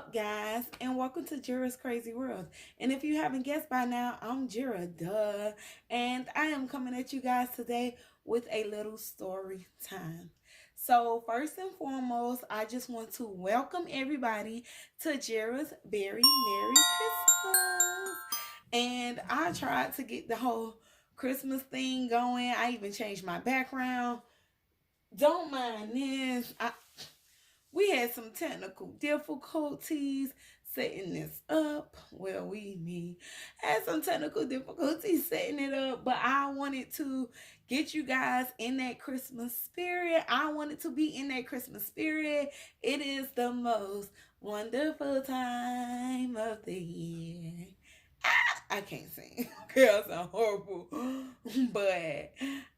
up, guys, and welcome to Jira's Crazy World. And if you haven't guessed by now, I'm Jira, duh. And I am coming at you guys today with a little story time. So, first and foremost, I just want to welcome everybody to Jira's Very Merry Christmas. And I tried to get the whole Christmas thing going. I even changed my background. Don't mind this. We had some technical difficulties setting this up. Well, me had some technical difficulties setting it up, but I wanted to get you guys in that Christmas spirit. I wanted to be in that Christmas spirit. It is the most wonderful time of the year. I can't sing. Okay, I sound horrible. But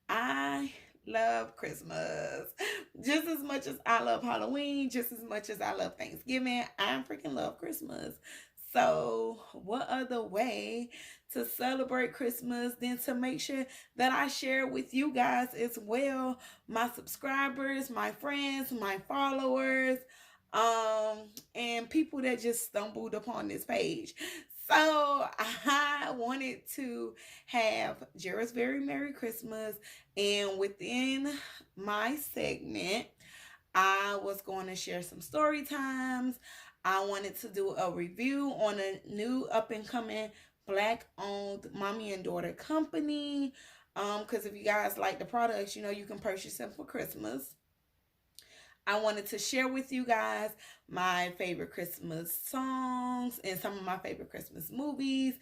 I love Christmas. Just as much as I love Halloween, just as much as I love Thanksgiving, I freaking love Christmas. So, what other way to celebrate Christmas than to make sure that I share with you guys as well, my subscribers, my friends, my followers, and people that just stumbled upon this page. So I wanted to have Jira's Very Merry Christmas, and within my segment, I was going to share some story times. I wanted to do a review on a new up and coming black owned mommy and daughter company. Because if you guys like the products, you can purchase them for Christmas. I wanted to share with you guys my favorite Christmas songs and some of my favorite Christmas movies.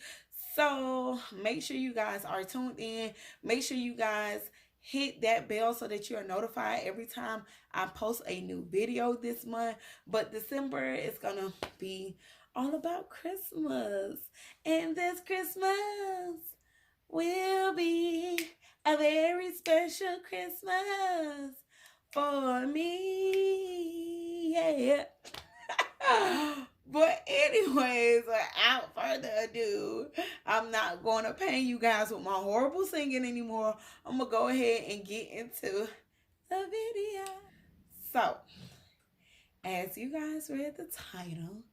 So make sure you guys are tuned in. Make sure you guys hit that bell so that you are notified every time I post a new video this month. But December is going to be all about Christmas. And this Christmas will be a very special Christmas for me, yeah. But anyways, without further ado, I'm not going to pain you guys with my horrible singing anymore. I'm going to go ahead and get into the video. So, as you guys read the title,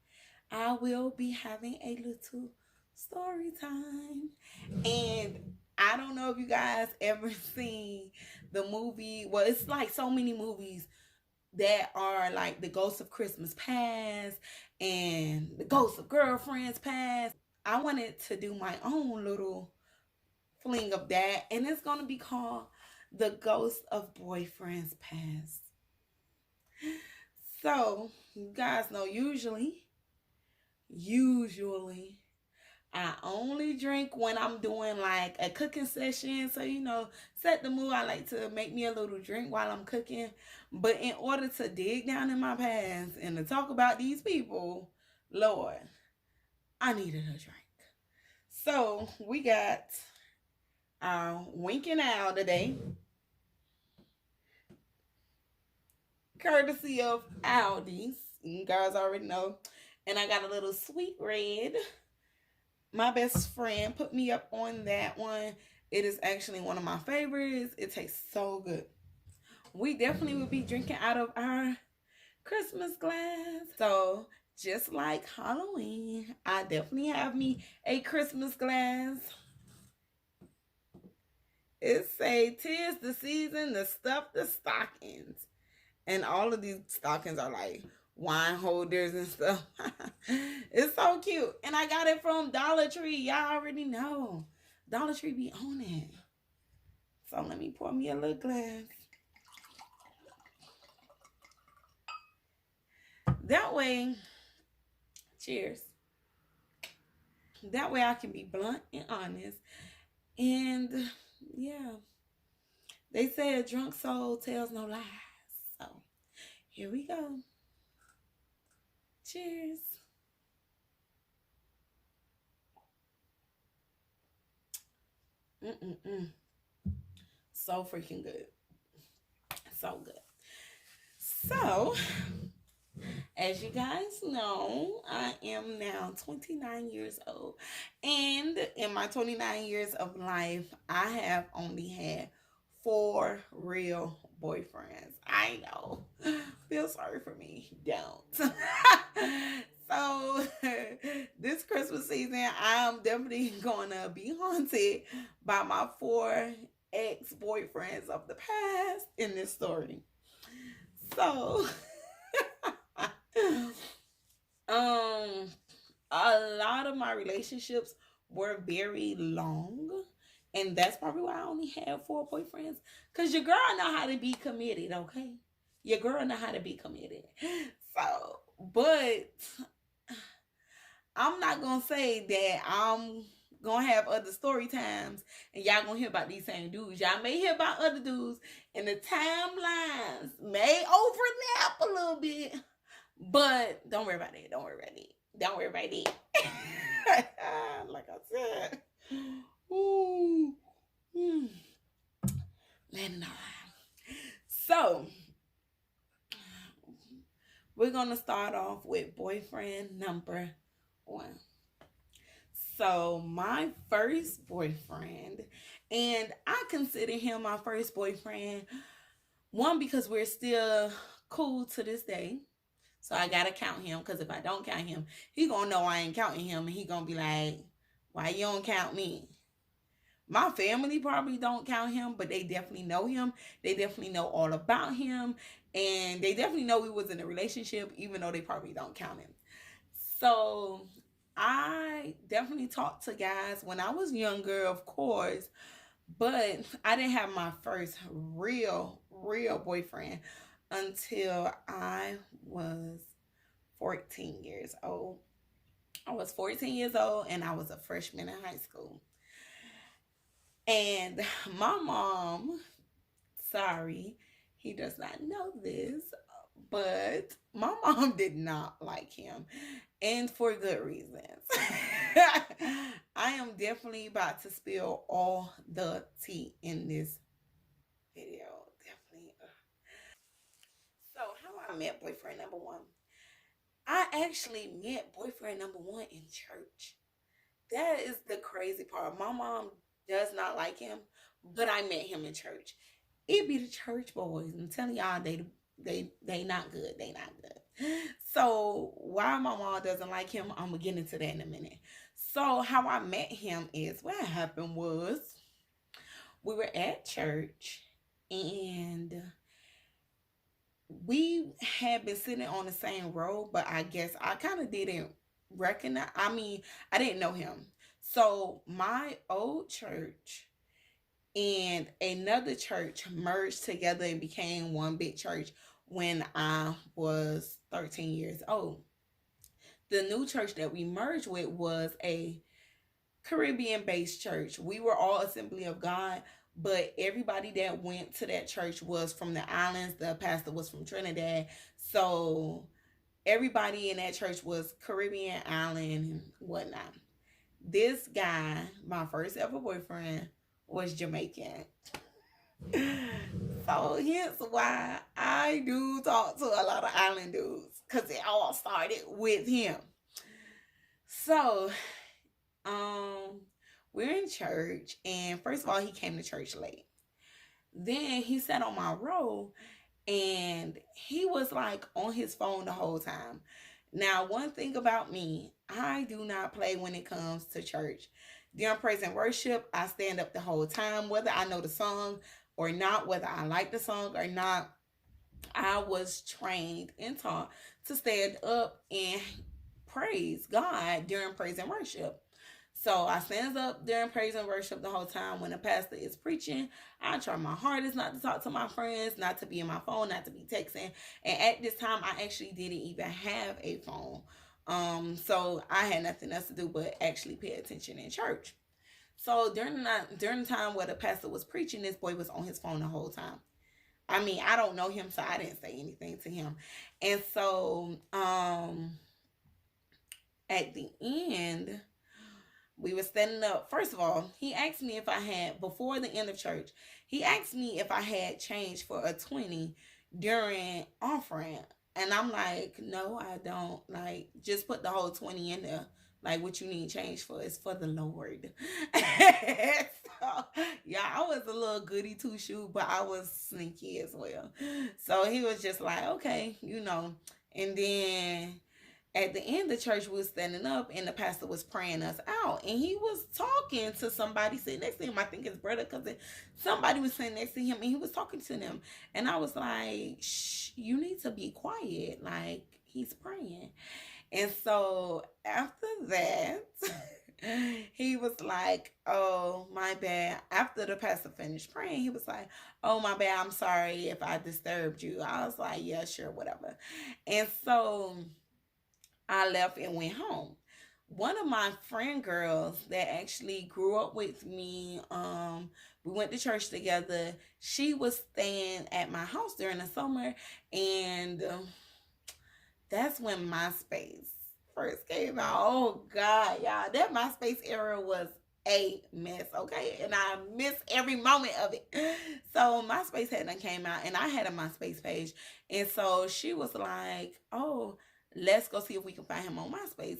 I will be having a little story time. And I don't know if you guys ever seen the movie. Well, it's like so many movies that are like The Ghost of Christmas Past and The Ghost of Girlfriends Past. I wanted to do my own little fling of that, and it's going to be called The Ghost of Boyfriends Past. So, you guys know usually, I only drink when I'm doing like a cooking session. So, set the mood. I like to make me a little drink while I'm cooking. But in order to dig down in my past and to talk about these people, Lord, I needed a drink. So, we got our Winking Owl today, courtesy of Aldi's. You guys already know. And I got a little sweet red. My best friend put me up on that one. It is actually one of my favorites. It tastes so good. We definitely will be drinking out of our Christmas glass. So, just like Halloween, I definitely have me a Christmas glass. It say, "'Tis the season to stuff the stockings." And all of these stockings are like wine holders and stuff. It's so cute. And I got it from Dollar Tree. Y'all already know. Dollar Tree be on it. So let me pour me a little glass. That way, cheers. That way I can be blunt and honest. And yeah, they say a drunk soul tells no lies. So here we go. Cheers. So freaking good. So good. So, as you guys know, I am now 29 years old. And in my 29 years of life, I have only had 4 real boyfriends. I know. Feel sorry for me. Don't. So this Christmas season, I'm definitely gonna be haunted by my 4 ex-boyfriends of the past in this story. So um a lot of my relationships were very long. And that's probably why I only have 4 boyfriends. Cause your girl know how to be committed, okay? Your girl know how to be committed. So, but I'm not gonna say that I'm gonna have other story times and y'all gonna hear about these same dudes. Y'all may hear about other dudes and the timelines may overlap a little bit. But don't worry about it. Don't worry about it. Don't worry about it. Like I said. Ooh. Mm. Letting out. So we're gonna start off with boyfriend number 1. So my first boyfriend, and I consider him my first boyfriend, one because we're still cool to this day. So I gotta count him, because if I don't count him, he gonna know I ain't counting him, and he gonna be like, "Why you don't count me?" My family probably don't count him, but they definitely know him. They definitely know all about him, and they definitely know we was in a relationship, even though they probably don't count him. So I definitely talked to guys when I was younger, of course, but I didn't have my first real boyfriend until I was 14 years old. I was 14 years old and I was a freshman in high school. And my mom, sorry, he does not know this, but my mom did not like him, and for good reasons. I am definitely about to spill all the tea in this video. Definitely. So, how I met boyfriend number 1. I actually met boyfriend number 1 in church. That is the crazy part. My mom does not like him, but I met him in church. It be the church boys. I'm telling y'all, they not good. They not good. So why my mom doesn't like him, I'm gonna get into that in a minute. So how I met him is, what happened was, we were at church and we had been sitting on the same row, but I guess I kind of didn't recognize. I mean, I didn't know him. So my old church and another church merged together and became one big church when I was 13 years old. The new church that we merged with was a Caribbean based church. We were all Assembly of God, but everybody that went to that church was from the islands. The pastor was from Trinidad. So everybody in that church was Caribbean island and whatnot. This guy, my first ever boyfriend, was Jamaican. So hence why I do talk to a lot of island dudes, because it all started with him. So we're in church, and first of all, he came to church late. Then he sat on my row, and he was like on his phone the whole time. Now, one thing about me, I do not play when it comes to church. During praise and worship, I stand up the whole time, whether I know the song or not, whether I like the song or not. I was trained and taught to stand up and praise God during praise and worship. So I stands up during praise and worship the whole time. When the pastor is preaching, I try my hardest not to talk to my friends, not to be in my phone, not to be texting. And at this time, I actually didn't even have a phone. So I had nothing else to do but actually pay attention in church. So during the time where the pastor was preaching, this boy was on his phone the whole time. I mean, I don't know him, so I didn't say anything to him. And so at the end, we were standing up. First of all, he asked me if I had, before the end of church, he asked me if I had change for a 20 during offering. And I'm like, no, I don't. Like, just put the whole 20 in there. Like, what you need change for is for the Lord. So, yeah, I was a little goody two shoe, but I was sneaky as well. So he was just like, okay, you know. And then at the end of church, we was standing up, and the pastor was praying us out, and he was talking to somebody sitting next to him. I think his brother, cousin, somebody was sitting next to him, and he was talking to them. And I was like, shh, you need to be quiet. Like, he's praying. And so after that, he was like, oh, my bad. After the pastor finished praying, he was like, oh, my bad. I'm sorry if I disturbed you. I was like, yeah, sure, whatever. And so I left and went home. One of my friend girls that actually grew up with me, we went to church together. She was staying at my house during the summer, and that's when MySpace first came out. Oh God, y'all, that MySpace era was a mess, okay? And I miss every moment of it. So MySpace hadn't came out, and I had a MySpace page. And so she was like, oh, let's go see if we can find him on MySpace.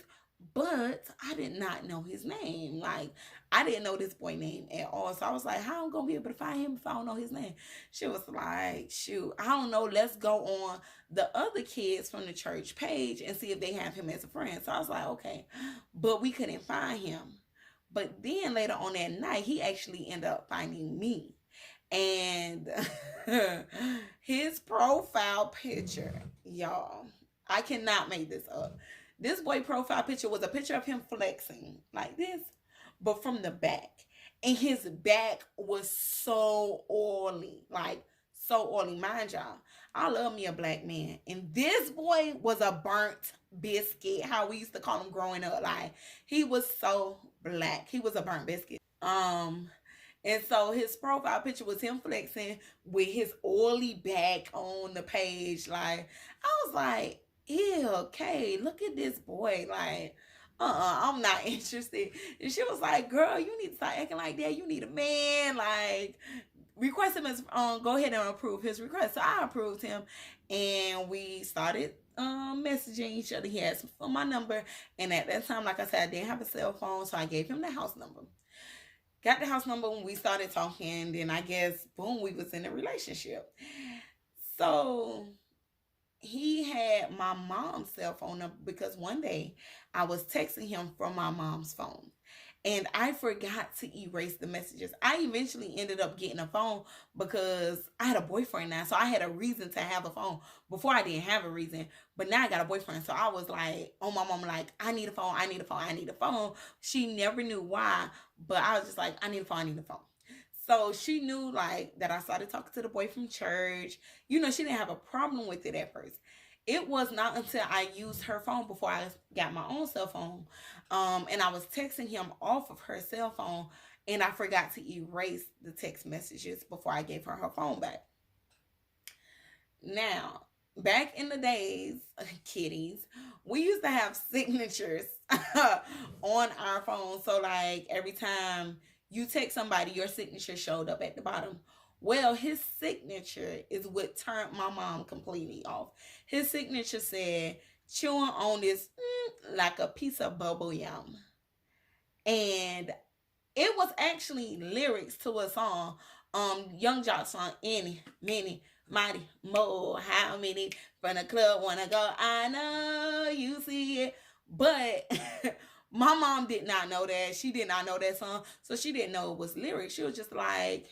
But I did not know his name. Like, I didn't know this boy name at all. So I was like, how am I gonna be able to find him if I don't know his name? She was like, shoot, I don't know. Let's go on the other kids from the church page and see if they have him as a friend. So I was like, okay. But we couldn't find him. But then later on that night, he actually ended up finding me. And his profile picture, y'all, I cannot make this up. This boy profile picture was a picture of him flexing like this, but from the back. And his back was so oily, like so oily. Mind y'all, I love me a black man. And this boy was a burnt biscuit, how we used to call him growing up. Like, he was so black. He was a burnt biscuit. And so his profile picture was him flexing with his oily back on the page. Like, I was like, ew, okay, look at this boy. Like, I'm not interested. And she was like, girl, you need to start acting like that. You need a man. Like, request him as, go ahead and approve his request. So I approved him, and we started messaging each other. He asked for my number, and at that time, like I said, I didn't have a cell phone, so I gave him the house number. Got the house number when we started talking. Then I guess, boom, we was in a relationship. So he had my mom's cell phone number because one day I was texting him from my mom's phone, and I forgot to erase the messages. I eventually ended up getting a phone because I had a boyfriend now, so I had a reason to have a phone. Before, I didn't have a reason, but now I got a boyfriend, so I was like, oh, my mom, like, I need a phone, I need a phone, I need a phone. She never knew why, but I was just like, I need a phone, I need a phone. So she knew, like, that I started talking to the boy from church. You know, she didn't have a problem with it at first. It was not until I used her phone before I got my own cell phone. And I was texting him off of her cell phone, and I forgot to erase the text messages before I gave her phone back. Now, back in the days, kitties, we used to have signatures on our phone. So, like, every time you text somebody, your signature showed up at the bottom. Well, his signature is what turned my mom completely off. His signature said, chewing on this like a piece of bubble yum. And it was actually lyrics to a song, Young Jock's song, Any, Many, Mighty, Mo, how many from the club wanna go? I know you see it. But my mom did not know that. She did not know that song. So she didn't know it was lyrics. She was just like,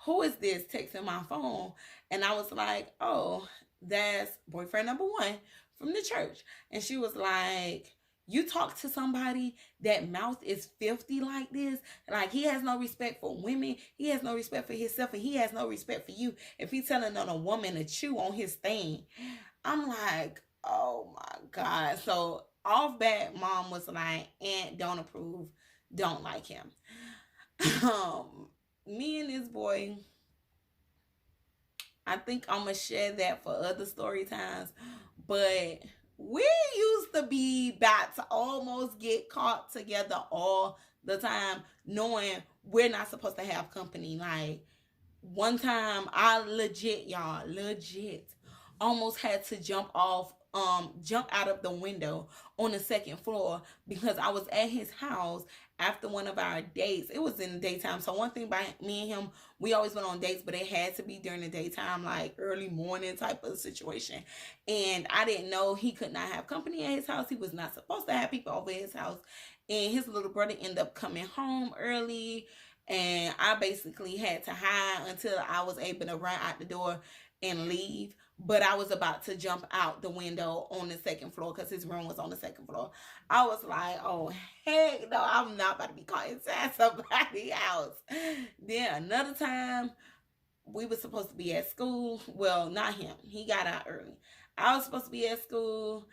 who is this texting my phone? And I was like, oh, that's boyfriend number one from the church. And she was like, you talk to somebody that mouth is filthy like this, like he has no respect for women, he has no respect for himself, and he has no respect for you if he's telling on a woman to chew on his thing. I'm like, oh my God. So off bat, mom was like, Aunt, don't approve, don't like him. Me and this boy, I think I'm gonna share that for other story times, but we used to be about to almost get caught together all the time, knowing we're not supposed to have company. Like, one time I legit, y'all, almost had to jump off jump out of the window on the second floor because I was at his house after one of our dates. It was in the daytime. So one thing about me and him, we always went on dates, but it had to be during the daytime, like early morning type of situation. And I didn't know he could not have company at his house. He was not supposed to have people over his house. And his little brother ended up coming home early. And I basically had to hide until I was able to run out the door and leave. But I was about to jump out the window on the second floor because his room was on the second floor. I was like, oh, heck no, I'm not about to be caught inside somebody's house. Then another time, we were supposed to be at school. Well, not him. He got out early. I was supposed to be at school.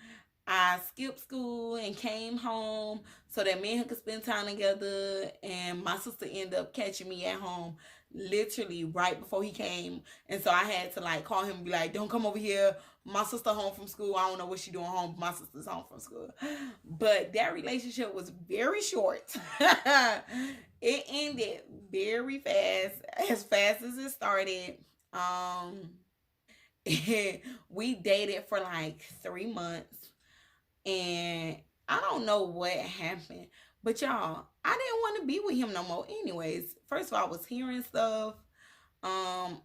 I skipped school and came home so that me and him could spend time together. And my sister ended up catching me at home literally right before he came. And so I had to like call him and be like, don't come over here. My sister home from school. I don't know what she doing home. My sister's home from school. But that relationship was very short. It ended very fast as it started. Um, we dated for like 3 months, and I don't know what happened, but y'all, I didn't want to be with him no more. Anyways, first of all, I was hearing stuff. Um,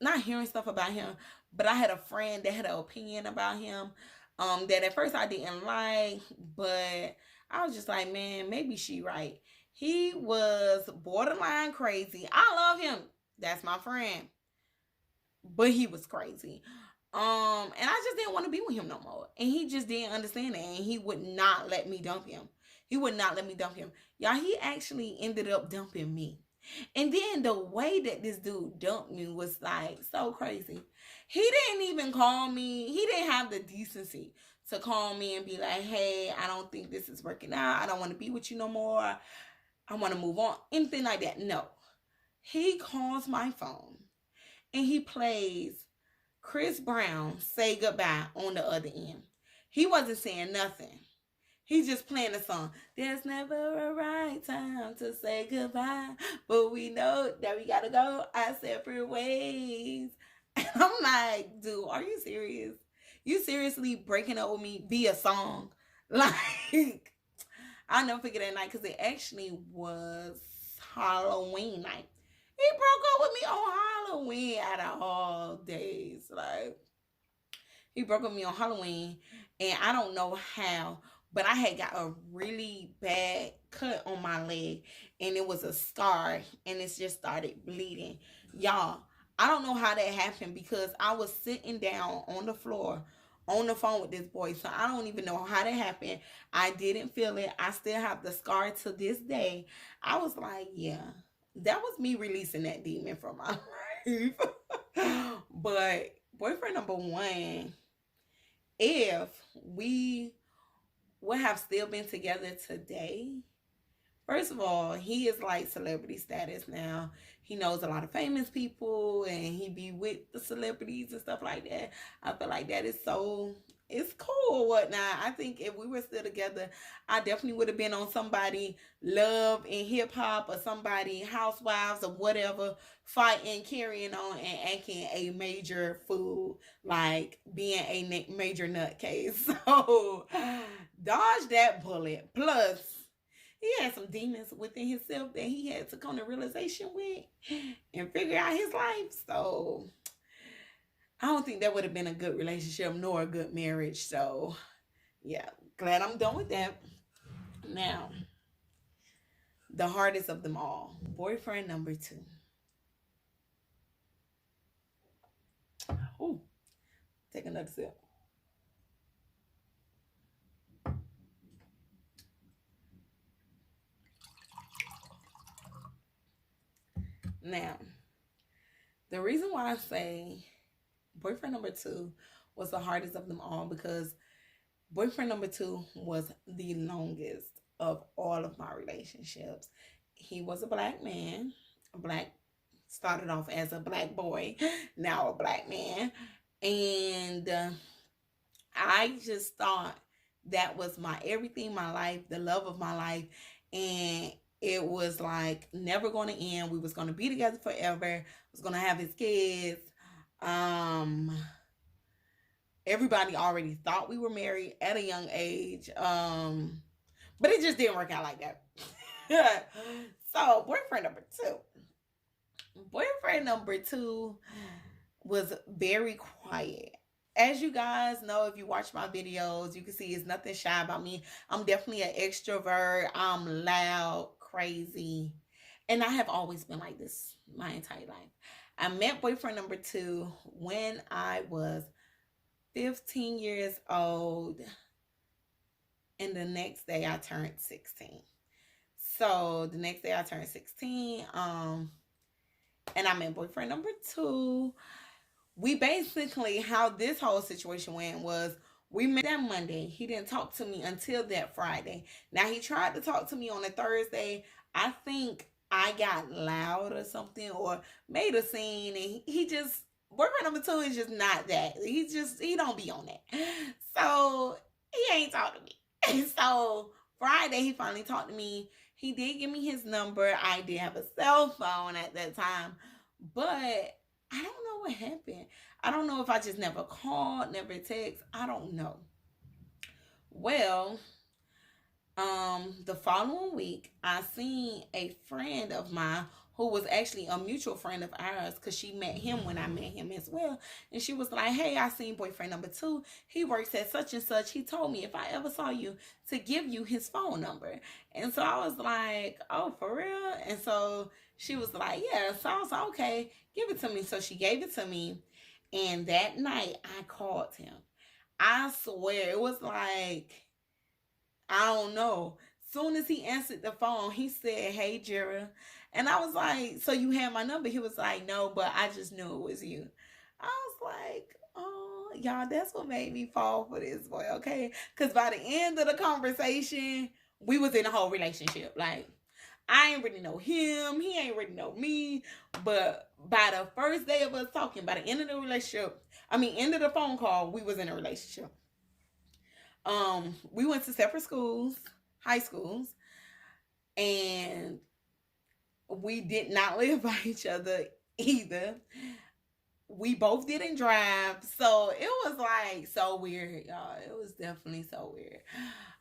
not hearing stuff about him, but I had a friend that had an opinion about him. That at first I didn't like, but I was just like, man, maybe she right. He was borderline crazy. I love him. That's my friend, but he was crazy. And I just didn't want to be with him no more. And he just didn't understand that. And he would not let me dump him. He would not let me dump him. Y'all, he actually ended up dumping me. And then the way that this dude dumped me was like so crazy. He didn't even call me. He didn't have the decency to call me and be like, hey, I don't think this is working out. I don't want to be with you no more. I want to move on. Anything like that. No. He calls my phone and he plays Chris Brown Say Goodbye on the other end. He wasn't saying nothing. He's just playing the song. There's never a right time to say goodbye, but we know that we gotta go our separate ways. And I'm like, dude, are you serious? You seriously breaking up with me via song? Like, I'll never forget that night because it actually was Halloween night. He broke up with me on Halloween out of all days. Like, he broke up with me on Halloween, and I don't know how, but I had got a really bad cut on my leg, and it was a scar, and it just started bleeding. Y'all, I don't know how that happened because I was sitting down on the floor on the phone with this boy, so I don't even know how that happened. I didn't feel it. I still have the scar to this day. I was like, yeah, that was me releasing that demon from my life. But boyfriend number one, if we would have still been together today, first of all, he is like celebrity status now. He knows a lot of famous people and he be with the celebrities and stuff like that. I feel like that is so, it's cool or whatnot. I think if we were still together, I definitely would have been on somebody love and hip hop or somebody housewives or whatever, fighting, carrying on and acting a major fool, like being a major nutcase. So dodge that bullet. Plus, he had some demons within himself that he had to come to realization with and figure out his life. So I don't think that would have been a good relationship nor a good marriage. So yeah, glad I'm done with that. Now, the hardest of them all, boyfriend number two. Ooh, take another sip. Now, the reason why I say boyfriend number two was the hardest of them all because boyfriend number two was the longest of all of my relationships. He was a black man, a black, started off as a black boy, now a black man. And I just thought that was my everything, my life, the love of my life. And it was like never going to end. We was going to be together forever. I was going to have his kids. Um, everybody already thought we were married at a young age. But it just didn't work out like that. So boyfriend number two was very quiet. As you guys know, if you watch my videos, you can see it's nothing shy about me. I'm definitely an extrovert. I'm loud, crazy. And I have always been like this my entire life. I met boyfriend number two when I was 15 years old. And the next day I turned 16. So the next day I turned 16. And I met boyfriend number two. We basically, how this whole situation went was, we met that Monday. He didn't talk to me until that Friday. Now he tried to talk to me on a Thursday. I think I got loud or something, or made a scene, and he just, boyfriend number two is just not that. He don't be on that. So he ain't talk to me. And so Friday he finally talked to me. He did give me his number. I did have a cell phone at that time, but I don't know what happened. I don't know if I just never called, never text. I don't know. Well, the following week, I seen a friend of mine who was actually a mutual friend of ours, because she met him when I met him as well. And she was like, hey, I seen boyfriend number two. He works at such and such. He told me if I ever saw you to give you his phone number. And so I was like, oh, for real? And so she was like, yeah. So I was like, okay, give it to me. So she gave it to me. And that night I called him. I swear it was like, I don't know. Soon as he answered the phone, he said, hey, Jira. And I was like, so you had my number? He was like, no, but I just knew it was you. I was like, oh, y'all, that's what made me fall for this boy, okay? Because by the end of the conversation, we was in a whole relationship. Like, I ain't really know him. He ain't really know me. But by the first day of us talking, by the end of the relationship, end of the phone call, we was in a relationship. We went to separate schools, high schools, and we did not live by each other either. We both didn't drive, so it was like so weird, y'all. It was definitely so weird.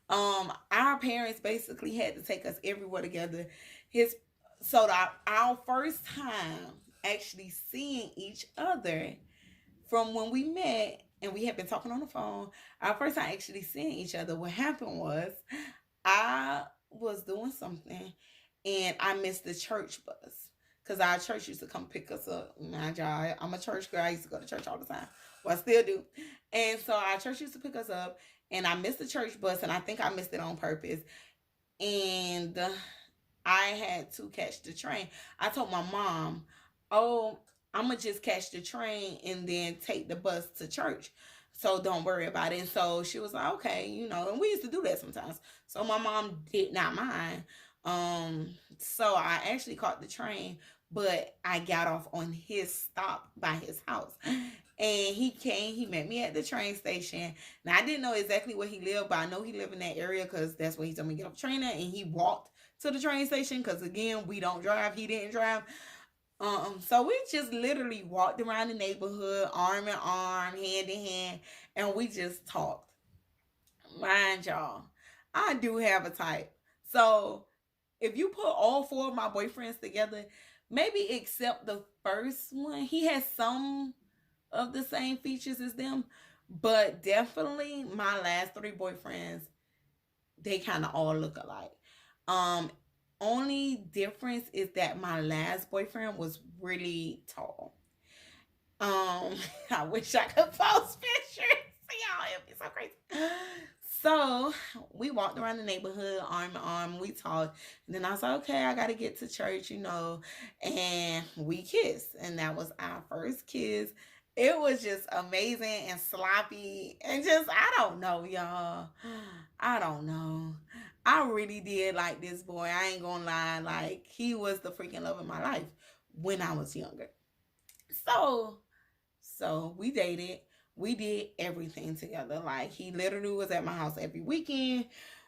Our parents basically had to take us everywhere together. His so our first time actually seeing each other from when we met, and we had been talking on the phone. Our first time actually seeing each other, what happened was, I was doing something and I missed the church bus, because our church used to come pick us up. I'm a church girl. I used to go to church all the time. Well, I still do. And so our church used to pick us up, and I missed the church bus, and I think I missed it on purpose. And I had to catch the train. I told my mom, oh, I'm going to just catch the train and then take the bus to church. So don't worry about it. And so she was like, okay, and we used to do that sometimes. So my mom did not mind. So I actually caught the train, but I got off on his stop by his house. And he met me at the train station. Now, I didn't know exactly where he lived, but I know he lived in that area because that's where he told me to get off the train at. And he walked to the train station because, again, we don't drive. He didn't drive. So we just literally walked around the neighborhood, arm in arm, hand in hand, and we just talked. Mind y'all, I do have a type. So if you put all four of my boyfriends together, maybe except the first one, he has some of the same features as them, but definitely my last three boyfriends, they kind of all look alike. Only difference is that my last boyfriend was really tall. I wish I could post pictures. Y'all, it'd be so crazy. So we walked around the neighborhood arm in arm. We talked. And then I was like, okay, I got to get to church, And we kissed. And that was our first kiss. It was just amazing and sloppy. And just, I don't know, y'all. I don't know. I really did like this boy. I ain't gonna lie. Like, he was the freaking love of my life when I was younger. So we dated. We did everything together. Like, he literally was at my house every weekend.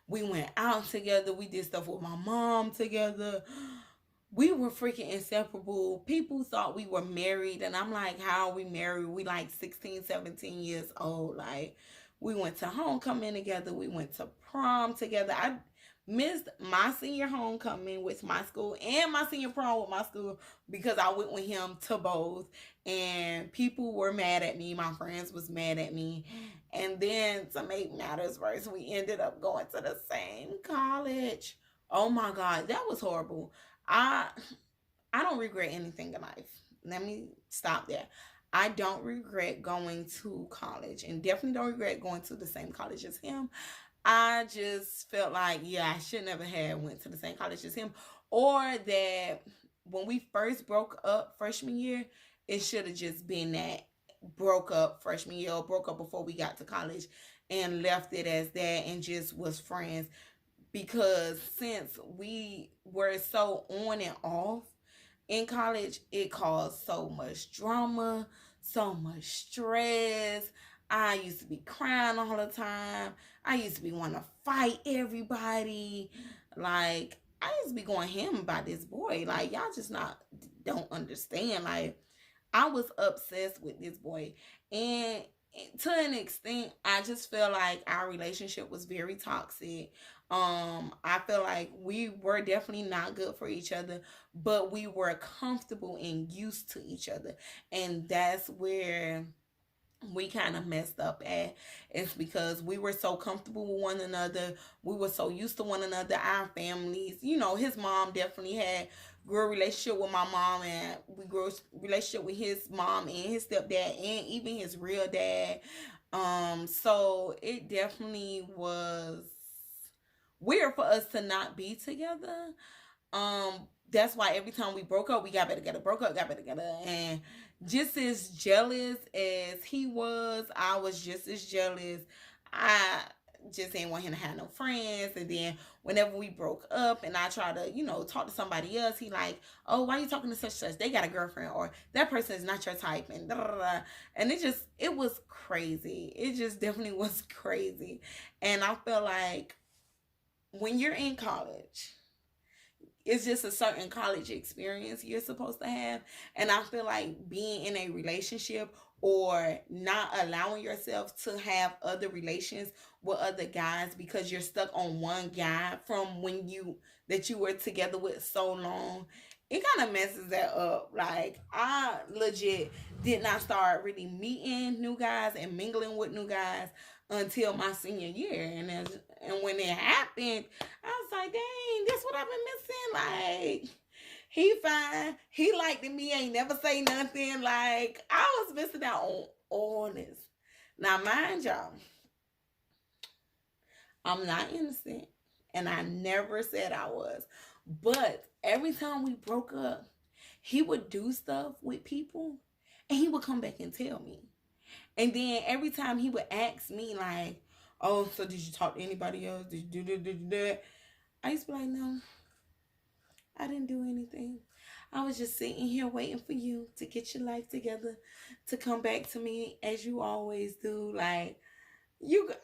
We went out together. We did stuff with my mom together. we were freaking inseparable. People thought we were married, and I'm like, how are we married? We like 16, 17 years old. Like, we went to homecoming together, we went to prom together. I missed my senior homecoming with my school and my senior prom with my school because I went with him to both, and people were mad at me. My friends was mad at me. And then to make matters worse, we ended up going to the same college. Oh my god, that was horrible. I I don't regret anything in life. Let me stop there. I don't regret going to college, and definitely don't regret going to the same college as him. I just felt like, yeah, I should never have went to the same college as him, or that when we first broke up freshman year, it should have just been that broke up freshman year or broke up before we got to college and left it as that and just was friends, because since we were so on and off in college, it caused so much drama, so much stress. I used to be crying all the time. I used to be wanting to fight everybody. Like, I used to be going ham about this boy. Like, y'all just not don't understand. Like, I was obsessed with this boy. And to an extent, I just feel like our relationship was very toxic. I feel like we were definitely not good for each other, but we were comfortable and used to each other. And that's where we kind of messed up at. It's because we were so comfortable with one another. We were so used to one another. Our families, his mom definitely had grew a relationship with my mom, and we grew a relationship with his mom and his stepdad and even his real dad. So it definitely was weird for us to not be together. That's why every time we broke up, we got back together, broke up, got back together. And just as jealous as he was, I was just as jealous. I just didn't want him to have no friends. And then whenever we broke up and I tried to, talk to somebody else, he like, oh, why are you talking to such such? They got a girlfriend, or that person is not your type, and da da da. And it was crazy. It just definitely was crazy. And I feel like when you're in college, it's just a certain college experience you're supposed to have. And I feel like being in a relationship or not allowing yourself to have other relations with other guys because you're stuck on one guy from when you were together with so long, it kind of messes that up. Like, I legit did not start really meeting new guys and mingling with new guys until my senior year. And when it happened, I was like, dang, this what I've been missing. Like, he fine. He liked me. Ain't never say nothing. Like, I was missing out on all this. Now, mind y'all, I'm not innocent. And I never said I was. But every time we broke up, he would do stuff with people. And he would come back and tell me. And then every time he would ask me, like, oh, so did you talk to anybody else? Did you do that? I used to be like, no, I didn't do anything. I was just sitting here waiting for you to get your life together, to come back to me as you always do. Like,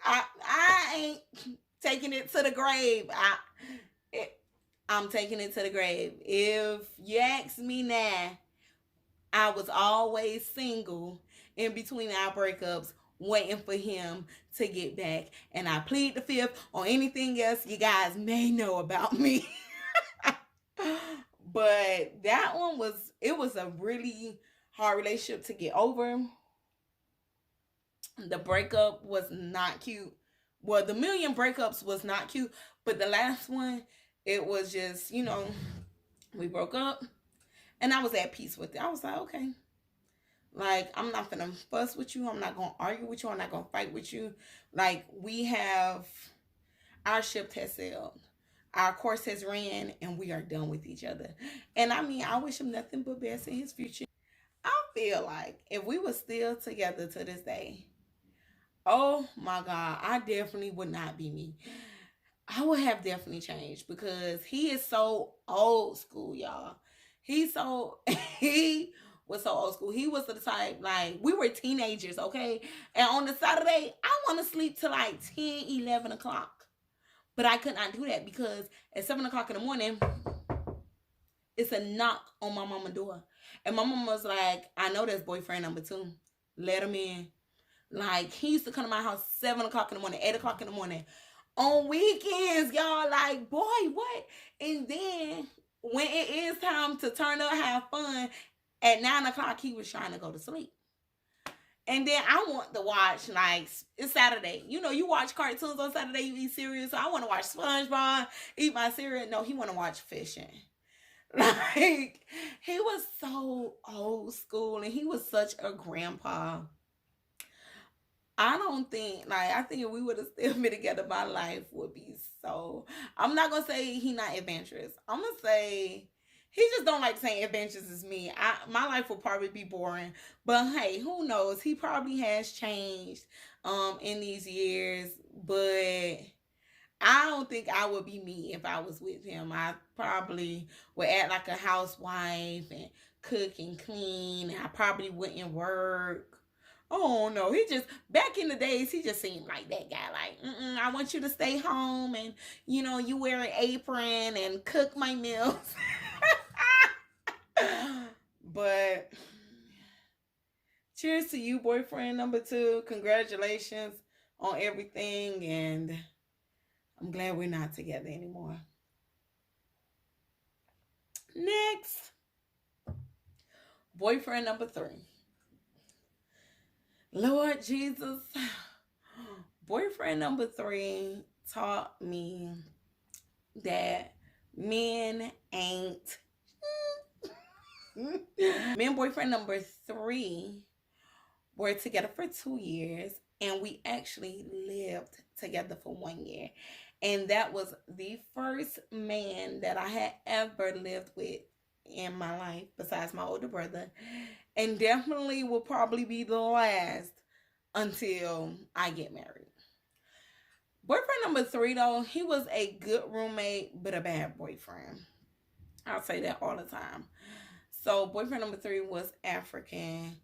I ain't taking it to the grave. I'm taking it to the grave. If you ask me now, I was always single in between our breakups, waiting for him to get back. And I plead the fifth on anything else you guys may know about me. But that one was a really hard relationship to get over. The breakup was not cute. Well, the million breakups was not cute, but the last one, it was just, we broke up and I was at peace with it. I was like, okay. Like, I'm not gonna fuss with you. I'm not gonna argue with you. I'm not gonna fight with you. Like, our ship has sailed. Our course has ran, and we are done with each other. And I mean, I wish him nothing but best in his future. I feel like if we were still together to this day, oh my God, I definitely would not be me. I would have definitely changed because he is so old school, y'all. He was so old school. He was the type, like, we were teenagers, okay? And on the Saturday, I want to sleep till like 10, 11 o'clock. But I could not do that because at 7 o'clock in the morning, It's a knock on my mama door. And my mama was like, I know that's boyfriend number two. Let him in. Like, he used to come to my house 7 o'clock in the morning, 8 o'clock in the morning. On weekends, y'all, like, boy, what? And then when it is time to turn up, have fun, at 9 o'clock, he was trying to go to sleep. And then I want to watch, like, it's Saturday. You know, you watch cartoons on Saturday, you eat cereal. So I want to watch SpongeBob, eat my cereal. No, he want to watch fishing. Like, he was so old school and he was such a grandpa. I don't think, like, I think if we would have still been together, my life would be so. I'm not gonna say he not adventurous. I'm gonna say he just don't like saying adventures is me. My life will probably be boring. But hey, who knows? He probably has changed in these years. But I don't think I would be me if I was with him. I probably would act like a housewife and cook and clean. I probably wouldn't work. Oh no, he just back in the days he just seemed like that guy. Like, I want you to stay home and you wear an apron and cook my meals. But cheers to you, boyfriend number two. Congratulations on everything, and I'm glad we're not together anymore. Next, boyfriend number three. Lord Jesus, boyfriend number three taught me that men ain't. Me and boyfriend number three were together for 2 years, and we actually lived together for 1 year. And that was the first man that I had ever lived with in my life, besides my older brother. And definitely will probably be the last until I get married. Boyfriend number three, though, he was a good roommate, but a bad boyfriend. I'll say that all the time. So boyfriend number three was African.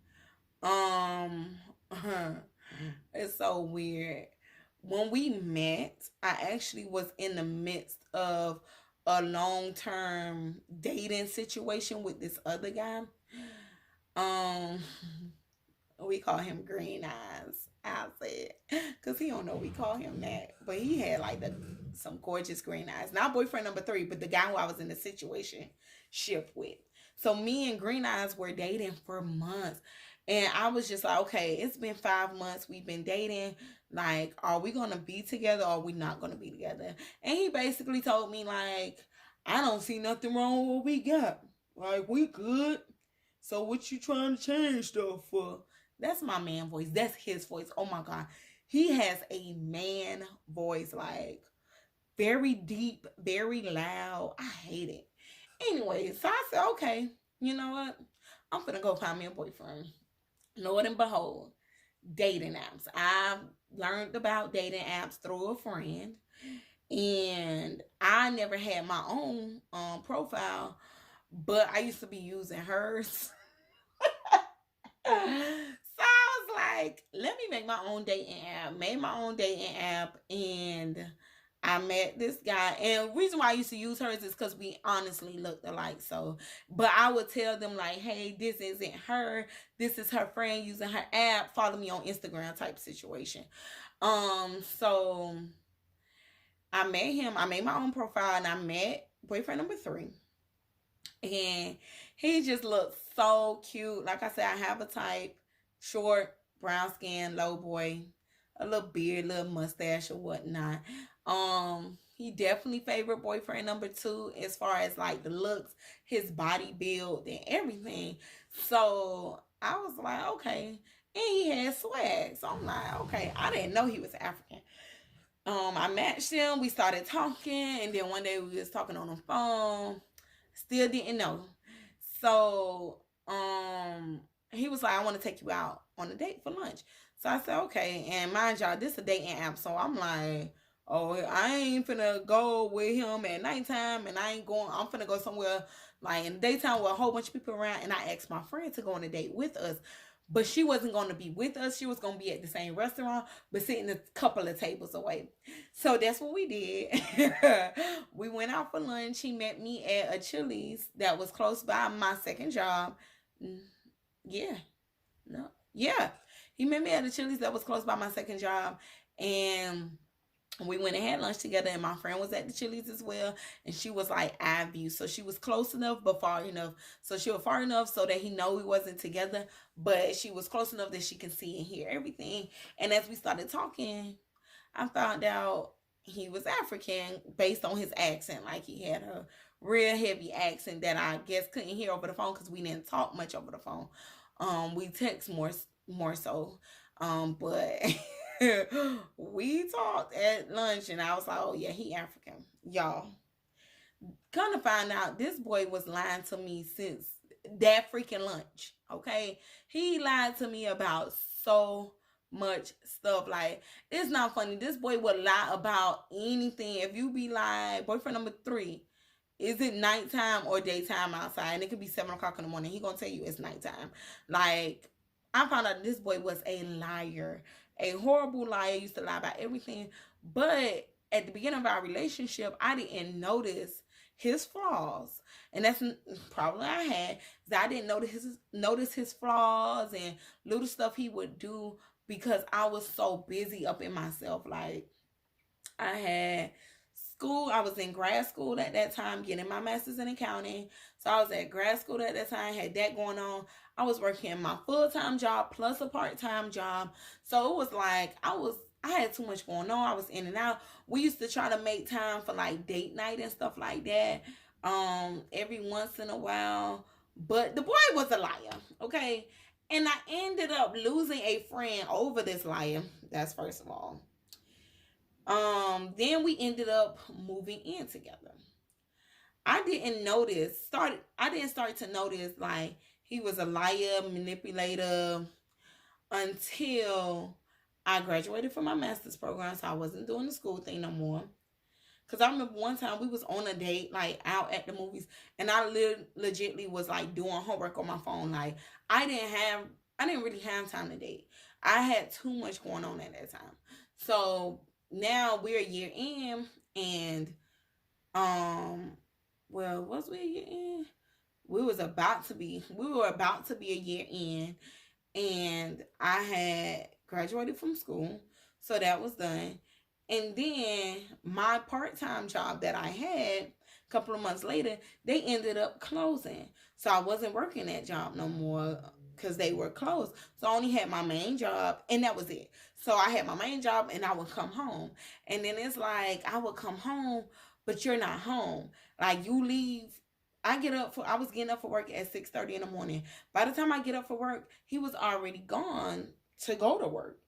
It's so weird. When we met, I actually was in the midst of a long-term dating situation with this other guy. We call him Green Eyes. I'll say it, cause he don't know we call him that, but he had like some gorgeous green eyes. Not boyfriend number three, but the guy who I was in the situation ship with. So me and Green Eyes were dating for months. And I was just like, okay, it's been 5 months. We've been dating. Like, are we going to be together or are we not going to be together? And he basically told me, like, I don't see nothing wrong with what we got. Like, we good. So what you trying to change stuff for? That's my man voice. That's his voice. Oh, my God. He has a man voice, like, very deep, very loud. I hate it. Anyway, so I said, okay, you know what? I'm finna go find me a boyfriend. Lord and behold, dating apps. I learned about dating apps through a friend, and I never had my own profile, but I used to be using hers. So I was like, let me make my own dating app. Made my own dating app, and I met this guy, and the reason why I used to use hers is because we honestly looked alike. So, but I would tell them like, hey, this isn't her. This is her friend using her app. Follow me on Instagram type situation. So I met him. I made my own profile, and I met boyfriend number three. And he just looked so cute. Like I said, I have a type, short, brown skin, low boy, a little beard, little mustache or whatnot. He definitely favored boyfriend number two as far as like the looks, his body build and everything. So I was like, okay. And he had swag. So I'm like, okay. I didn't know he was African. I matched him. We started talking, and then one day we was talking on the phone. Still didn't know. So he was like, I want to take you out on a date for lunch. So I said, okay. And mind y'all, this is a dating app. So I'm like, oh, I ain't finna go with him at nighttime, and I'm finna go somewhere like in the daytime with a whole bunch of people around. And I asked my friend to go on a date with us. But she wasn't going to be with us. She was going to be at the same restaurant, but sitting a couple of tables away. So that's what we did. We went out for lunch. He met me at a Chili's that was close by my second job. Mm, yeah, no, yeah. He met me at a Chili's that was close by my second job, and we went and had lunch together, and my friend was at the Chili's as well, and she was like eye view, so she was close enough but far enough, so she was far enough so that he know we wasn't together, but she was close enough that she can see and hear everything. And as we started talking, I found out he was African based on his accent. Like, he had a real heavy accent that I guess couldn't hear over the phone because we didn't talk much over the phone. We text more so. But we talked at lunch, and I was like, "Oh yeah, he African, y'all." Gonna find out this boy was lying to me since that freaking lunch. Okay, he lied to me about so much stuff. Like, it's not funny. This boy would lie about anything. If you be like, boyfriend number three, is it nighttime or daytime outside? And it could be 7 o'clock in the morning. He gonna tell you it's nighttime. Like, I found out this boy was a liar, a horrible liar. Used to lie about everything. But at the beginning of our relationship, I didn't notice his flaws, and that's the problem I had. Is I didn't notice his flaws and little stuff he would do because I was so busy up in myself. Like, I had school. I was in grad school at that time, getting my master's in accounting. So I was at grad school at that time, had that going on. I was working my full-time job plus a part-time job. So it was like I had too much going on. I was in and out. We used to try to make time for like date night and stuff like that. Every once in a while. But the boy was a liar. Okay. And I ended up losing a friend over this liar. That's first of all. Then we ended up moving in together. I didn't start to notice like he was a liar, manipulator until I graduated from my master's program, so I wasn't doing the school thing no more. Cause I remember one time we was on a date, like out at the movies, and I legitly was like doing homework on my phone. Like, I didn't really have time to date. I had too much going on at that time. So now we're a year in, and well, was we a year in? We were about to be a year in, and I had graduated from school, so that was done. And then my part-time job that I had a couple of months later, they ended up closing. So I wasn't working that job no more because they were closed. So I only had my main job, and that was it. So I had my main job, and I would come home. And then it's like I would come home, but you're not home. Like, you leave. I was getting up for work at 6:30 in the morning. By the time I get up for work, he was already gone to go to work.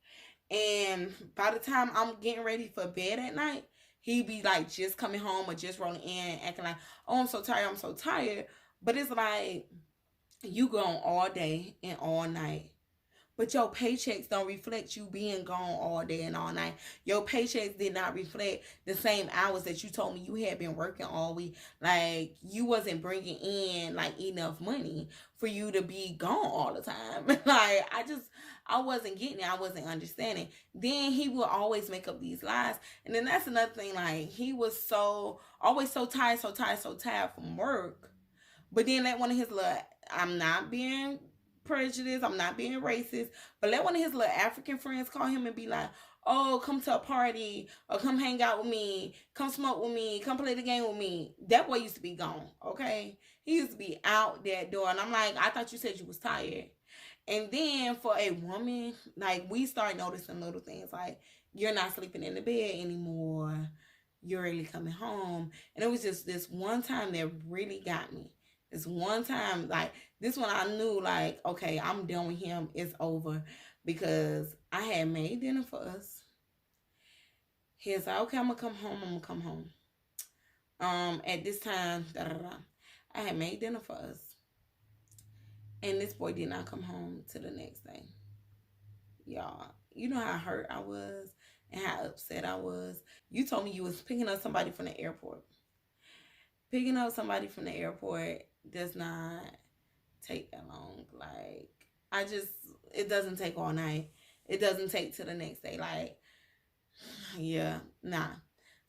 And by the time I'm getting ready for bed at night, he'd be like just coming home or just rolling in, acting like, "Oh, I'm so tired, I'm so tired." But it's like, you gone all day and all night. But your paychecks don't reflect you being gone all day and all night. Your paychecks did not reflect the same hours that you told me you had been working all week. Like, you wasn't bringing in like enough money for you to be gone all the time. Like, I wasn't getting it. I wasn't understanding. Then he would always make up these lies. And then that's another thing. Like, he was always so tired, so tired, so tired from work. But then that one of his little, I'm not being prejudiced, I'm not being racist, but let one of his little African friends call him and be like, "Oh, come to a party, or come hang out with me, come smoke with me, come play the game with me." That boy used to be gone, okay? He used to be out that door. And I'm like, "I thought you said you was tired." And then for a woman, like, we start noticing little things like, you're not sleeping in the bed anymore. You're really coming home. And it was just this one time that really got me. This one time, like, this one I knew, like, okay, I'm done with him. It's over. Because I had made dinner for us. He was like, "Okay, I'm going to come home. I'm going to come home." At this time, da, da, da, I had made dinner for us. And this boy did not come home till the next day. Y'all, you know how hurt I was and how upset I was. You told me you was picking up somebody from the airport. Picking up somebody from the airport does not take that long. Like, I just, it doesn't take all night. It doesn't take to the next day. Like, yeah, nah.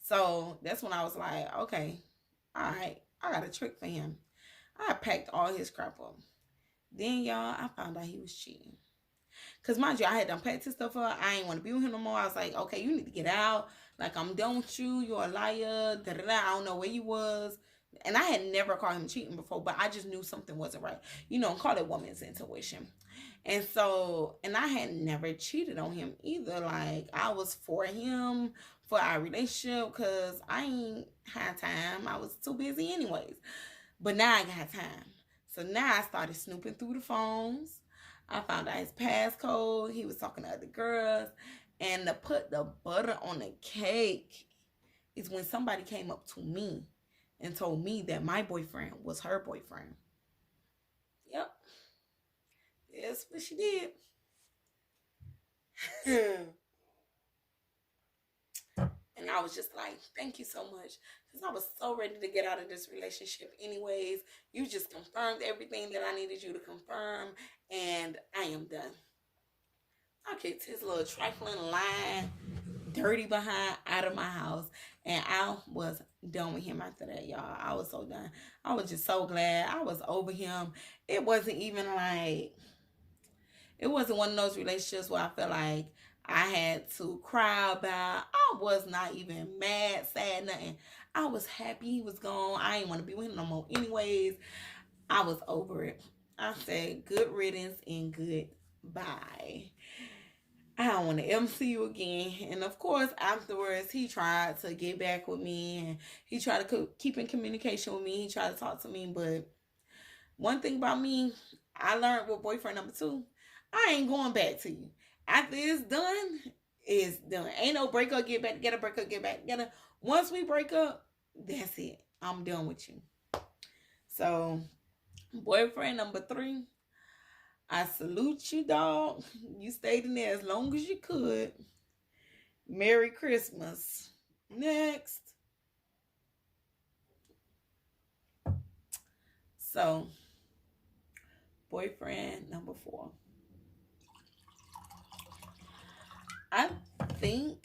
So that's when I was like, okay, all right, I got a trick for him. I packed all his crap up. Then y'all, I found out he was cheating. Cause mind you, I had done packed his stuff up. I ain't want to be with him no more. I was like, okay, you need to get out. Like, I'm done with you. You're a liar. Da da da. I don't know where you was. And I had never called him cheating before, but I just knew something wasn't right. You know, call it woman's intuition. And so, and I had never cheated on him either. Like, I was for him, for our relationship, because I ain't had time. I was too busy anyways. But now I got time. So now I started snooping through the phones. I found out his passcode. He was talking to other girls. And to put the butter on the cake is when somebody came up to me and told me that my boyfriend was her boyfriend. Yep. That's what she did. And I was just like, thank you so much. Because I was so ready to get out of this relationship anyways. You just confirmed everything that I needed you to confirm. And I am done. I kicked his little trifling line, dirty behind, out of my house. And I was done with him after that, y'all. I was so done. I was just so glad. I was over him. It wasn't even like, it wasn't one of those relationships where I felt like I had to cry about. I was not even mad, sad, nothing. I was happy he was gone. I didn't want to be with him no more anyways. I was over it. I said good riddance and goodbye. I don't want to ever see you again. And of course, afterwards, he tried to get back with me and he tried to keep in communication with me. He tried to talk to me. But one thing about me, I learned with boyfriend number two, I ain't going back to you. After it's done, it's done. Ain't no break up, get back together, break up, get back together. Once we break up, that's it. I'm done with you. So, boyfriend number three, I salute you, dog. You stayed in there as long as you could. Merry Christmas. Next. So, boyfriend number four. I think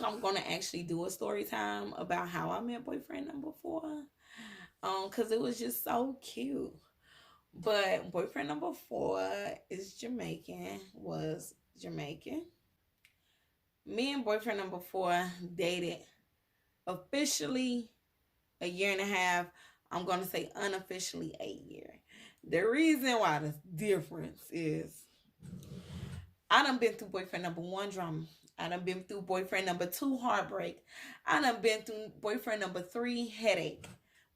I'm gonna actually do a story time about how I met boyfriend number four. Cause it was just so cute. But boyfriend number four is Jamaican, was Jamaican. Me and boyfriend number four dated officially a year and a half. I'm gonna say unofficially a year. The reason why the difference is I done been through boyfriend number one drama. I done been through boyfriend number two heartbreak. I done been through boyfriend number three headache.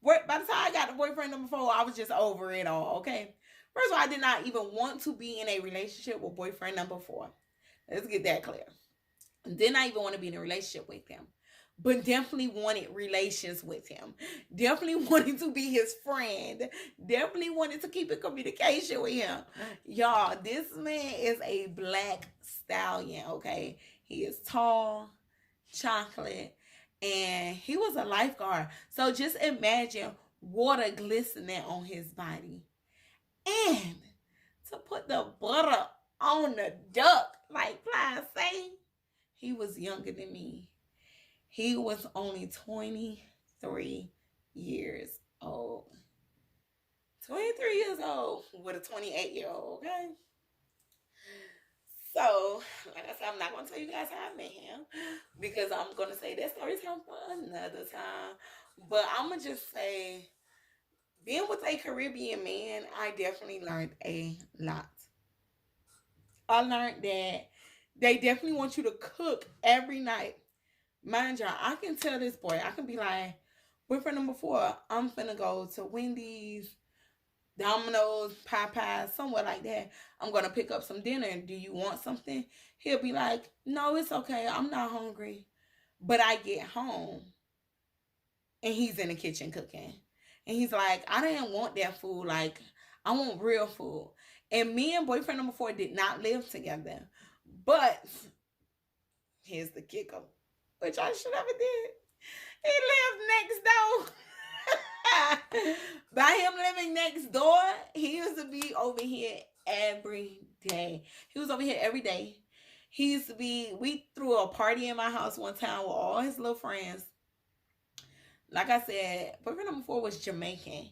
By the time I got to boyfriend number four, I was just over it all, okay? First of all, I did not even want to be in a relationship with boyfriend number four. Let's get that clear. Did not even want to be in a relationship with him. But definitely wanted relations with him. Definitely wanted to be his friend. Definitely wanted to keep in communication with him. Y'all, this man is a black stallion, okay? He is tall, chocolate, and he was a lifeguard. So just imagine water glistening on his body. And to put the butter on the duck, like Fly say, he was younger than me. He was only 23 years old. 23 years old with a 28-year-old, okay? So, like I said, I'm not going to tell you guys how I met him because I'm going to say that story time for another time. But I'm going to just say, being with a Caribbean man, I definitely learned a lot. I learned that they definitely want you to cook every night. Mind y'all, I can tell this boy, I can be like, boyfriend number four, I'm finna go to Wendy's, Domino's, Popeyes, somewhere like that. I'm gonna pick up some dinner. Do you want something? He'll be like, no, it's okay. I'm not hungry. But I get home and he's in the kitchen cooking. And he's like, I didn't want that food. Like, I want real food. And me and boyfriend number four did not live together. But here's the kicker, which I should have did. He lived next door. By him living next door, he used to be over here every day. He was over here every day. He used to be, we threw a party in my house one time with all his little friends. Like I said, boyfriend number four was Jamaican.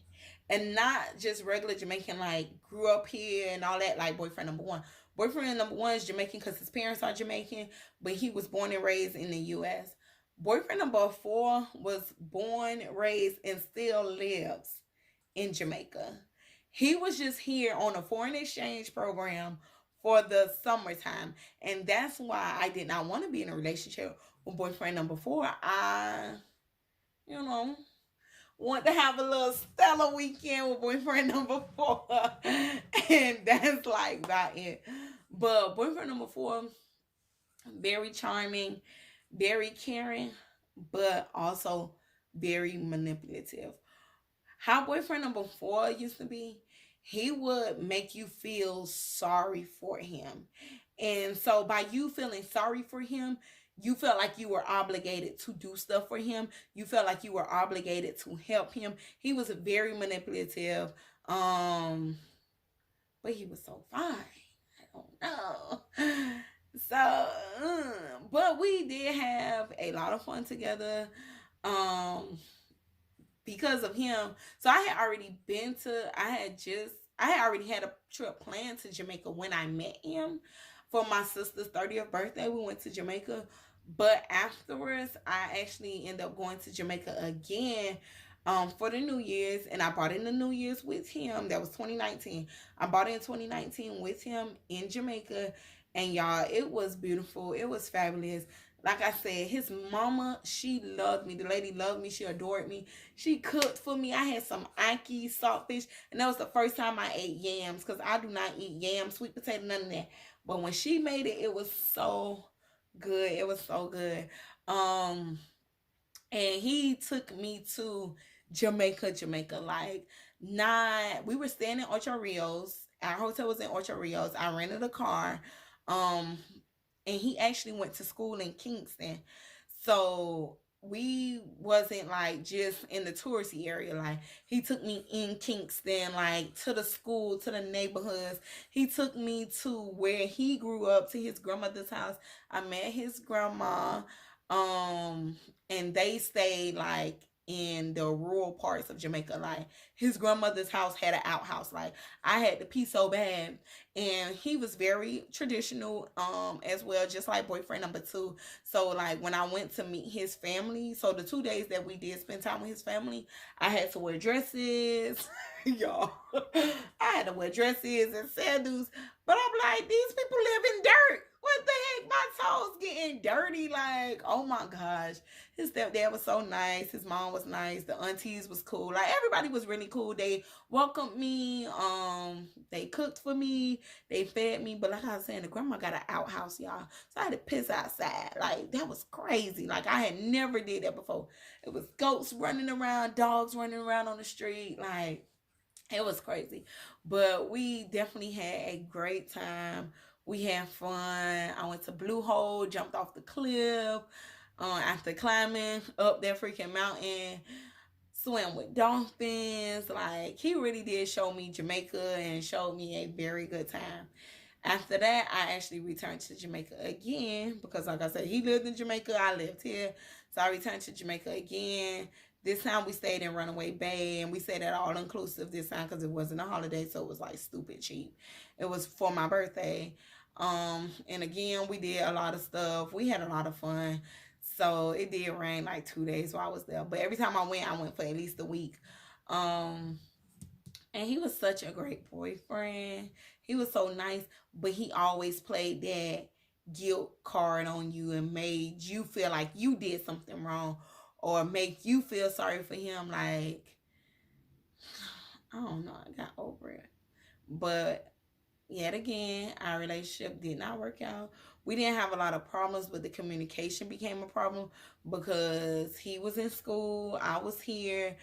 And not just regular Jamaican, like grew up here and all that, like boyfriend number one. Boyfriend number one is Jamaican because his parents are Jamaican, but he was born and raised in the US. Boyfriend number four was born, raised, and still lives in Jamaica. He was just here on a foreign exchange program for the summertime. And that's why I did not want to be in a relationship with boyfriend number four. You know, want to have a little stellar weekend with boyfriend number four. And that's like about it. But boyfriend number four, very charming, very caring, but also very manipulative. How boyfriend number four used to be, he would make you feel sorry for him. And so by you feeling sorry for him, you felt like you were obligated to do stuff for him. You felt like you were obligated to help him. He was very manipulative. But he was so fine. I don't know. So, but we did have a lot of fun together. Um, because of him. So I had already had a trip planned to Jamaica when I met him for my sister's 30th birthday. We went to Jamaica, but afterwards I actually ended up going to Jamaica again for the New Year's, and I bought in the New Year's with him. That was 2019. I bought in 2019 with him in Jamaica, and y'all, it was beautiful. It was fabulous. Like I said, his mama, she loved me. The lady loved me. She adored me. She cooked for me. I had some ackee, saltfish, and that was the first time I ate yams because I do not eat yams, sweet potato, none of that. But when she made it, it was so good. It was so good. And he took me to Jamaica. Like, not, we were staying in Ocho Rios. Our hotel was in Ocho Rios. I rented a car. Um, and he actually went to school in Kingston. So we wasn't like just in the touristy area. Like, he took me in Kingston, like to the school, to the neighborhoods. He took me to where he grew up, to his grandmother's house. I met his grandma. And they stayed like in the rural parts of Jamaica. Like, his grandmother's house had an outhouse. Like, I had to pee so bad. And he was very traditional as well, just like boyfriend number two. So like when I went to meet his family, so the 2 days that we did spend time with his family, I had to wear dresses. Y'all, I had to wear dresses and sandals. But I'm like, these people live in dirt. What the heck? My toes getting dirty. Like, oh my gosh. His stepdad was so nice. His mom was nice. The aunties was cool. Like, everybody was really cool. They welcomed me. They cooked for me. They fed me. But like I was saying, the grandma got an outhouse, y'all. So I had to piss outside. Like, that was crazy. Like, I had never did that before. It was goats running around, dogs running around on the street. Like, it was crazy. But we definitely had a great time. We had fun. I went to Blue Hole, jumped off the cliff after climbing up that freaking mountain, swam with dolphins. Like, he really did show me Jamaica and showed me a very good time. After that, I actually returned to Jamaica again because, like I said, he lived in Jamaica. I lived here. So I returned to Jamaica again. This time we stayed in Runaway Bay, and we stayed at all inclusive this time because it wasn't a holiday, so it was like stupid cheap. It was for my birthday. And again, we did a lot of stuff. We had a lot of fun. So it did rain like 2 days while I was there. But every time I went for at least a week. And he was such a great boyfriend. He was so nice, but he always played that guilt card on you and made you feel like you did something wrong or make you feel sorry for him. Like, I don't know, I got over it. But yet again, our relationship did not work out. We didn't have a lot of problems, but the communication became a problem because he was in school, I was here.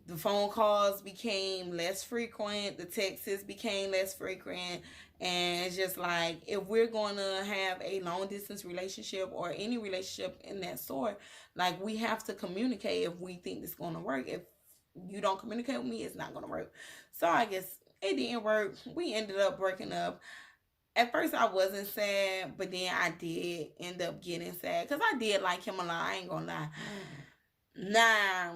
The phone calls became less frequent. The texts became less frequent. And it's just like, if we're going to have a long distance relationship or any relationship in that sort, like, we have to communicate if we think it's going to work. If you don't communicate with me, it's not gonna work. So I guess it didn't work. We ended up breaking up. At first I wasn't sad, but then I did end up getting sad because I did like him a lot. I ain't gonna lie. Now,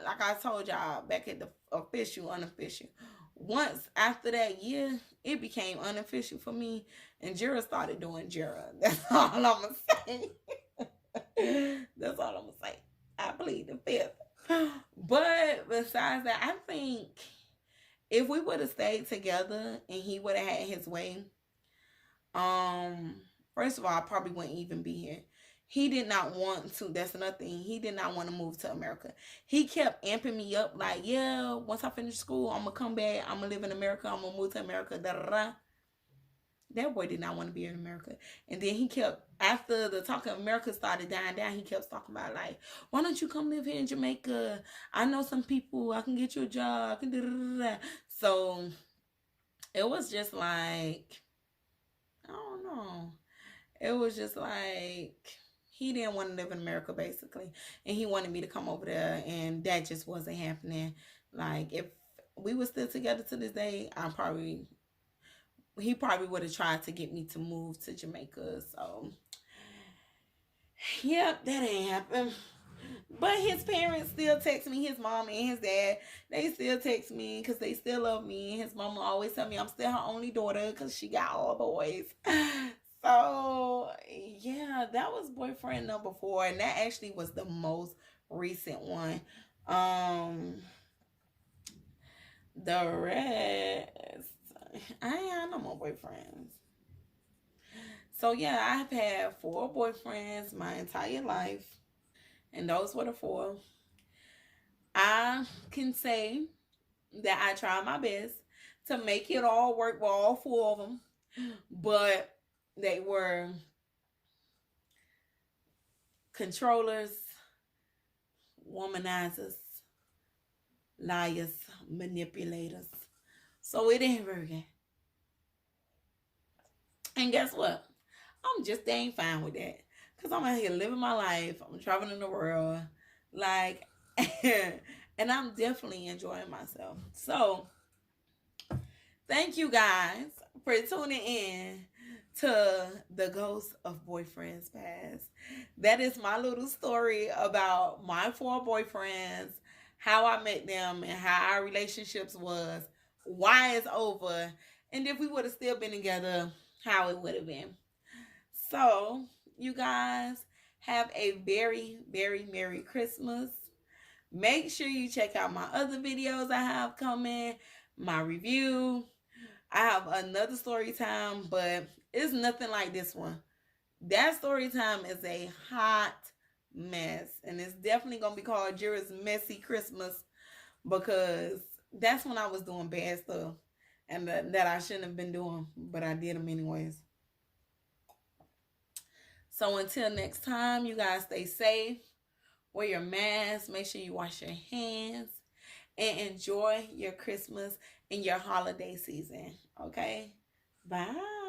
like I told y'all back at the official, unofficial. Once after that year, it became unofficial for me, and Jira started doing Jira. That's all I'm gonna say. That's all I'm gonna say. I plead the fifth. But besides that, I think if we would have stayed together and he would have had his way, um, first of all, I probably wouldn't even be here. He did not want to. That's another thing. He did not want to move to America. He kept amping me up like, yeah, once I finish school, I'm gonna come back. I'm gonna live in America. I'm gonna move to America. Da da da. That boy did not want to be in America. And then he kept, after the talk of America started dying down, he kept talking about like, why don't you come live here in Jamaica? I know some people. I can get you a job. I can da da da da. So it was just like, I don't know. It was just like he didn't want to live in America basically, and he wanted me to come over there, and that just wasn't happening. Like if we were still together to this day, he probably would have tried to get me to move to Jamaica. So yep, that ain't happened. But his parents still text me, his mom and his dad. They still text me because they still love me. His mama always tell me I'm still her only daughter because she got all boys. So, yeah, that was boyfriend number 4. And that actually was the most recent one. The rest, I ain't had no more boyfriends. So, yeah, I've had 4 boyfriends my entire life. And those were the 4. I can say that I tried my best to make it all work with all 4 of them. But they were controllers, womanizers, liars, manipulators. So it didn't work. And guess what? I'm just dang fine with that. Because I'm out here living my life. I'm traveling the world. Like, and I'm definitely enjoying myself. So, thank you guys for tuning in to the Ghost of Boyfriends Past. That is my little story about my 4 boyfriends, how I met them, and how our relationships was, why it's over, and if we would have still been together, how it would have been. So, you guys have a very, very Merry Christmas. Make sure you check out my other videos I have coming, my review. I have another story time, but it's nothing like this one. That story time is a hot mess, and it's definitely gonna be called Jira's Messy Christmas because that's when I was doing bad stuff and that I shouldn't have been doing, but I did them anyways. So until next time, you guys stay safe, wear your mask, make sure you wash your hands, and enjoy your Christmas and your holiday season. Okay? Bye.